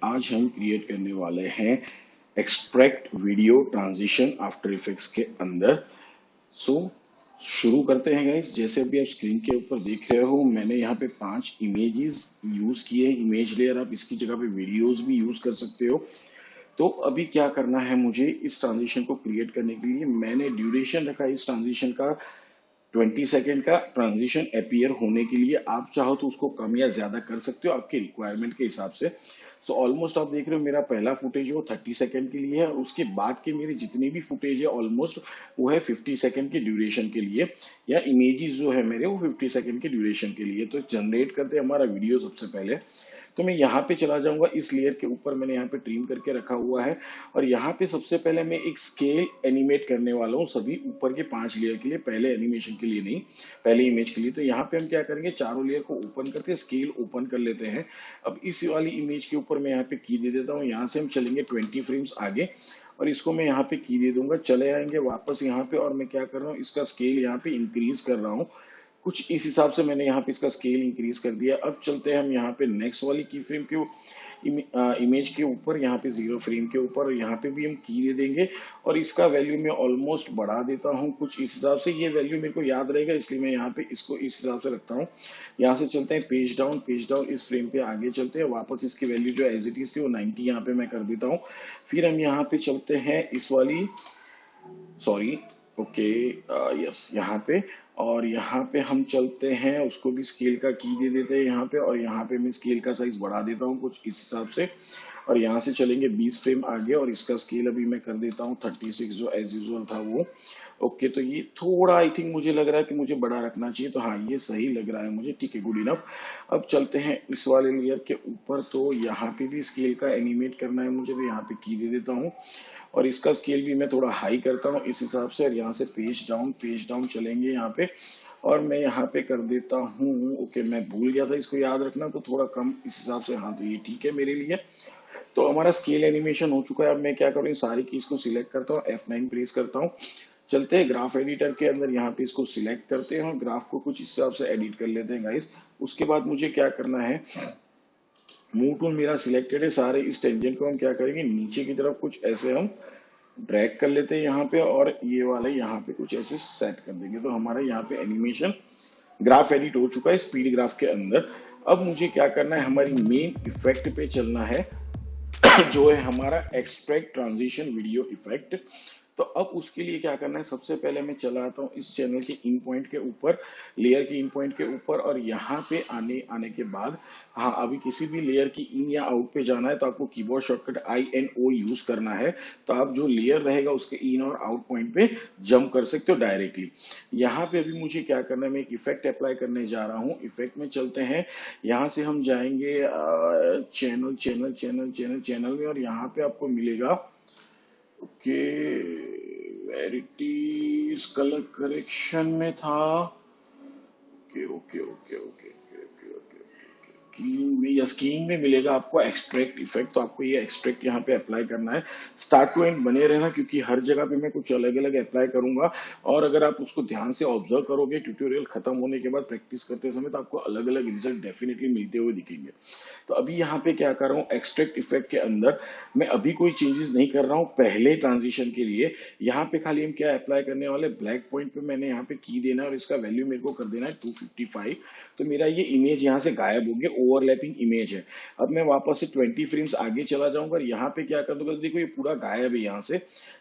आज हम क्रिएट करने वाले हैं extract video transition after effects के अंदर। सो शुरू करते हैं गाइस। जैसे अभी आप स्क्रीन के ऊपर देख रहे हो, मैंने यहाँ पे 5 इमेजेस यूज किए हैं। इमेज लेयर आप इसकी जगह पे वीडियोस भी यूज कर सकते हो। तो अभी क्या करना है मुझे, इस ट्रांजिशन को क्रिएट करने के लिए मैंने ड्यूरेशन रखा है इस ट्रांजिशन का 20 सेकेंड का। ट्रांजिशन अपीयर होने के लिए आप चाहो तो उसको कम या ज्यादा कर सकते हो आपके रिक्वायरमेंट के हिसाब से। सो ऑलमोस्ट आप देख रहे हो मेरा पहला फुटेज वो 30 सेकेंड के लिए है, और उसके बाद के मेरे जितने भी फुटेज है ऑलमोस्ट वो है 50 सेकेंड के ड्यूरेशन के लिए, या इमेजेस जो है मेरे वो 50 सेकेंड के ड्यूरेशन के लिए। तो जनरेट करते हैं हमारा वीडियो सबसे पहले। तो मैं यहाँ पे चला जाऊंगा, इस लेयर के ऊपर मैंने यहाँ पे ट्रिम करके रखा हुआ है, और यहाँ पे सबसे पहले मैं एक स्केल एनिमेट करने वाला हूँ सभी ऊपर के 5 लेयर के लिए, पहले एनिमेशन के लिए नहीं, पहले इमेज के लिए। तो यहाँ पे हम क्या करेंगे, चारों लेयर को ओपन करके स्केल ओपन कर लेते हैं। अब इस वाली इमेज के ऊपर मैं यहाँ पे की दे देता हूँ, यहाँ से हम चलेंगे 20 फ्रेम्स आगे, और इसको मैं यहाँ पे की दे दूंगा। चले आएंगे वापस यहाँ पे, और मैं क्या कर रहा हूँ, इसका स्केल यहाँ पे इंक्रीज कर रहा हूँ कुछ इस हिसाब से। मैंने यहाँ पे इसका स्केल इंक्रीज कर दिया। अब चलते हैं हम यहाँ पे नेक्स्ट वाली की फ्रेम के इमेज के ऊपर, यहाँ पे 0 फ्रेम के ऊपर, यहाँ पे भी हम की दे देंगे, और इसका वैल्यू मैं ऑलमोस्ट बढ़ा देता हूँ कुछ इस हिसाब से। ये वैल्यू मेरे को याद रहेगा, इसलिए मैं यहाँ पे इसको इस हिसाब से रखता हूँ। यहाँ से चलते हैं पेज डाउन इस फ्रेम पे आगे चलते हैं वापस। इसकी वैल्यू जो एज इट इज थी वो 90 यहाँ पे मैं कर देता हूँ। फिर हम यहाँ पे चलते हैं इस वाली, सॉरी, ओके, यस, यहाँ पे, और यहाँ पे हम चलते हैं, उसको भी स्केल का की दे देते हैं यहाँ पे, और यहाँ पे मैं स्केल का साइज बढ़ा देता हूँ कुछ इस हिसाब से। और यहाँ से चलेंगे 20 फ्रेम आगे, और इसका स्केल अभी मैं कर देता हूँ 36 जो एज यूजुअल था वो। ओके, तो ये थोड़ा आई थिंक मुझे लग रहा है कि मुझे बड़ा रखना चाहिए, तो हाँ ये सही लग रहा है मुझे, ठीक है, गुड इनफ। अब चलते हैं इस वाले लेयर के ऊपर, तो यहाँ पे भी स्केल का एनिमेट करना है मुझे, तो यहाँ पे की दे देता हूँ, और इसका स्केल भी मैं थोड़ा हाई करता हूँ इस हिसाब से। और यहाँ से पेज डाउन चलेंगे यहाँ पे, और मैं यहाँ पे कर देता हूँ, ओके, मैं भूल गया था इसको याद रखना, तो थोड़ा कम इस हिसाब से। हाँ, तो ये ठीक है मेरे लिए। तो हमारा स्केल एनिमेशन हो चुका है। अब मैं क्या करूँ, सारी कीज को सिलेक्ट करता हूँ, F9 प्रेस करता हूँ। चलते हैं ग्राफ एडिटर के अंदर, यहाँ पे इसको सिलेक्ट करते हैं और ग्राफ को कुछ इस हिसाब से एडिट कर लेते हैं गाइस। उसके बाद मुझे क्या करना है, मूव टूल मेरा सिलेक्टेड है, सारे इस टेंजेंट को हम क्या करेंगे, नीचे की तरफ कुछ ऐसे हम ड्रैग कर लेते हैं यहाँ पे, और ये वाले यहाँ पे कुछ ऐसे सेट कर देंगे। तो हमारा यहाँ पे एनिमेशन ग्राफ एडिट हो चुका है स्पीड ग्राफ के अंदर। अब मुझे क्या करना है, हमारी मेन इफेक्ट पे चलना है जो है हमारा एक्सट्रैक्ट ट्रांजिशन वीडियो इफेक्ट। तो अब उसके लिए क्या करना है, सबसे पहले मैं चला आता हूँ इस चैनल के इन पॉइंट के ऊपर, लेयर के इन पॉइंट के ऊपर, और यहाँ पे आने के बाद, हाँ, अभी किसी भी लेयर की इन या आउट पे जाना है तो आपको कीबोर्ड शॉर्टकट INO यूज करना है। तो आप जो लेयर रहेगा उसके इन और आउट पॉइंट पे जंप कर सकते हो डायरेक्टली। यहाँ पे अभी मुझे क्या करना है, मैं एक इफेक्ट अप्लाई करने जा रहा हूँ। इफेक्ट में चलते हैं, यहाँ से हम जाएंगे चैनल में, और यहाँ पे आपको मिलेगा, ओके, वेरिटीज कलर करेक्शन में था, okay okay okay okay keying में, या कीइंग में मिलेगा आपको एक्सट्रैक्ट इफेक्ट। तो आपको ये एक्सट्रैक्ट यहाँ पे अप्लाई करना है। स्टार्ट टू एंड बने रहना, क्योंकि हर जगह पे मैं कुछ अलग अलग अप्लाई करूंगा, और अगर आप उसको ध्यान से ऑब्जर्व करोगे ट्यूटोरियल खत्म होने के बाद प्रैक्टिस करते समय, तो आपको अलग अलग रिजल्ट डेफिनेटली मिलते हुए दिखेंगे। तो अभी यहाँ पे क्या कर रहा हूँ, एक्सट्रैक्ट इफेक्ट के अंदर मैं अभी कोई चेंजेस नहीं कर रहा हूँ। पहले ट्रांजिशन के लिए यहाँ पे खाली हम क्या अप्लाई करने वाले, ब्लैक पॉइंट पे मैंने यहाँ पे की देना है, और इसका वैल्यू मेरे को कर देना है 255। तो मेरा ये इमेज यहाँ से गायब हो गया, ओवरलैपिंग इमेज है। अब मैं वापस से 20 फ्रेम्स आगे चला जाऊंगा, और यहाँ पे क्या कर दूंगा, देखो ये पूरा गायब है यहाँ से।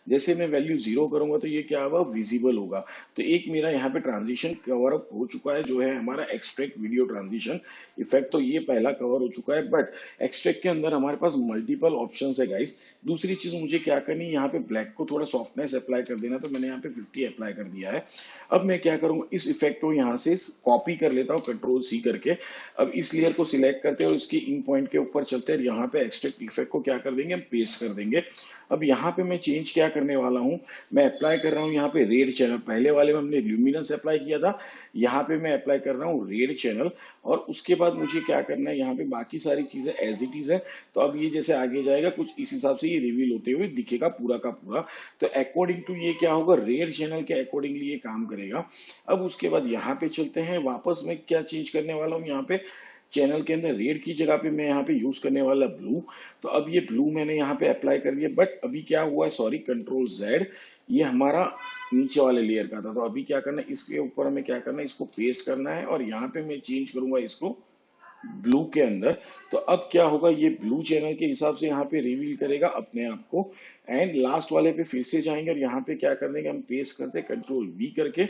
जैसे मैं वैल्यू 0 करूंगा तो ये क्या होगा, विजिबल होगा। तो एक मेरा यहाँ पे ट्रांजिशन कवर अप हो चुका है, जो है हमारा एक्सट्रैक्ट वीडियो ट्रांजिशन इफेक्ट। तो ये पहला कवर हो चुका है। बट एक्सट्रैक्ट के अंदर हमारे पास मल्टीपल ऑप्शंस है गाइस। दूसरी चीज मुझे क्या करनी है, यहाँ पे ब्लैक को थोड़ा सॉफ्टनेस अप्लाई कर देना, तो मैंने यहाँ पे 50 अप्लाई कर दिया है। अब मैं क्या करूंगा, इस इफेक्ट को यहाँ से कॉपी कर लेता हूँ Ctrl+C करके। अब इस लेयर को सिलेक्ट करते हैं और इसके इन पॉइंट के ऊपर चलते हैं, यहाँ पे एक्सट्रैक्ट इफेक्ट को क्या कर देंगे, हम पेस्ट कर देंगे। अब यहाँ पे मैं चेंज क्या करने वाला हूँ, मैं अप्लाई कर रहा हूँ यहाँ पे रेड चैनल। पहले वाले में हमने ल्यूमिनस अप्लाई किया था, यहाँ पे मैं अप्लाई कर रहा हूँ रेड चैनल। और उसके बाद मुझे क्या करना है, यहाँ पे बाकी सारी चीजें एज इट इज है। तो अब ये जैसे आगे जाएगा कुछ इस हिसाब से ये रिवील होते हुए दिखेगा पूरा का पूरा। तो अकॉर्डिंग टू ये क्या होगा, रेड चैनल के अकॉर्डिंगली ये काम करेगा। अब उसके बाद यहाँ पे चलते हैं वापस, मैं क्या चेंज करने वाला हूँ, यहाँ पे चैनल के अंदर रेड की जगह पे मैं यहाँ पे यूज करने वाला ब्लू। तो अब ये ब्लू मैंने यहाँ पे अप्लाई कर दिया, बट अभी क्या हुआ है, सॉरी, कंट्रोल जेड, ये हमारा नीचे वाले लेयर का था। तो अभी क्या करना है, इसके ऊपर हमें क्या करना है, इसको पेस्ट करना है और यहाँ पे मैं चेंज करूंगा इसको ब्लू के अंदर। तो अब क्या होगा, ये ब्लू चैनल के हिसाब से यहाँ पे रिवील करेगा अपने आप को। एंड लास्ट वाले पे फिर से जाएंगे और यहाँ पे क्या करने के, हम पेस्ट करते हैं कंट्रोल वी करके।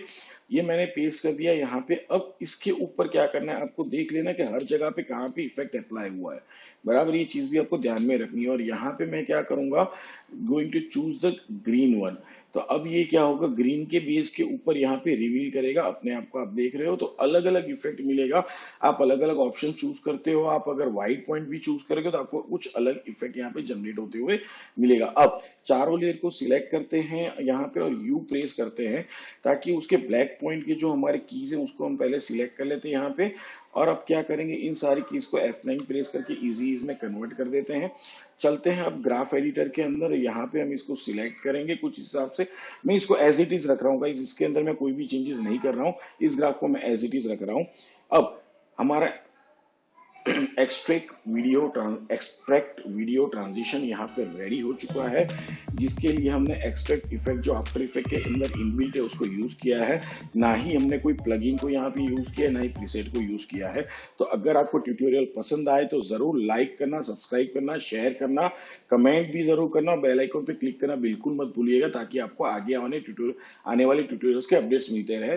ये मैंने पेस्ट कर दिया यहाँ पे। अब इसके ऊपर क्या करना है, आपको देख लेना कि हर जगह पे कहाँ पे इफेक्ट अप्लाई हुआ है, बराबर। ये चीज भी आपको ध्यान में रखनी है। और यहाँ पे मैं क्या करूंगा, going to choose the green one. तो अब ये क्या होगा, ग्रीन के बेस के ऊपर यहाँ पे रिवील करेगा अपने आप को, आप देख रहे हो। तो अलग अलग इफेक्ट मिलेगा, आप अलग अलग ऑप्शन चूज करते हो। आप अगर व्हाइट पॉइंट भी चूज करोगे तो आपको कुछ अलग इफेक्ट यहाँ पे जनरेट होते हुए मिलेगा। अब चारों लेयर को सिलेक्ट करते हैं यहाँ पे और यू प्रेस करते हैं, ताकि उसके ब्लैक पॉइंट के जो हमारे कीज है उसको हम पहले सिलेक्ट कर लेते हैं यहाँ पे। और अब क्या करेंगे, इन सारी कीज को F9 प्रेस करके इजी ईज में कन्वर्ट कर देते हैं। चलते हैं अब ग्राफ एडिटर के अंदर, यहाँ पे हम इसको सिलेक्ट करेंगे कुछ हिसाब से। मैं इसको एज इट इज रख रहा हूँ गाइस, इसके अंदर मैं कोई भी चेंजेस नहीं कर रहा हूँ, इस ग्राफ को मैं एज इट इज रख रहा हूँ। अब हमारा एक्सट्रैक्ट वीडियो ट्रांजिशन यहाँ पे रेडी हो चुका है, जिसके लिए हमने एक्सट्रैक्ट इफेक्ट जो आफ्टर इफेक्ट के अंदर इनबिल्ट है उसको यूज किया है। ना ही हमने कोई प्लगइन को यहाँ पे यूज किया है, ना ही प्रीसेट को यूज किया है। तो अगर आपको ट्यूटोरियल पसंद आए तो जरूर लाइक करना, सब्सक्राइब करना, शेयर करना, कमेंट भी जरूर करना, बेल आइकन पे क्लिक करना बिल्कुल मत भूलिएगा, ताकि आपको आगे आने वाले ट्यूटोरियल्स के अपडेट्स मिलते रहे।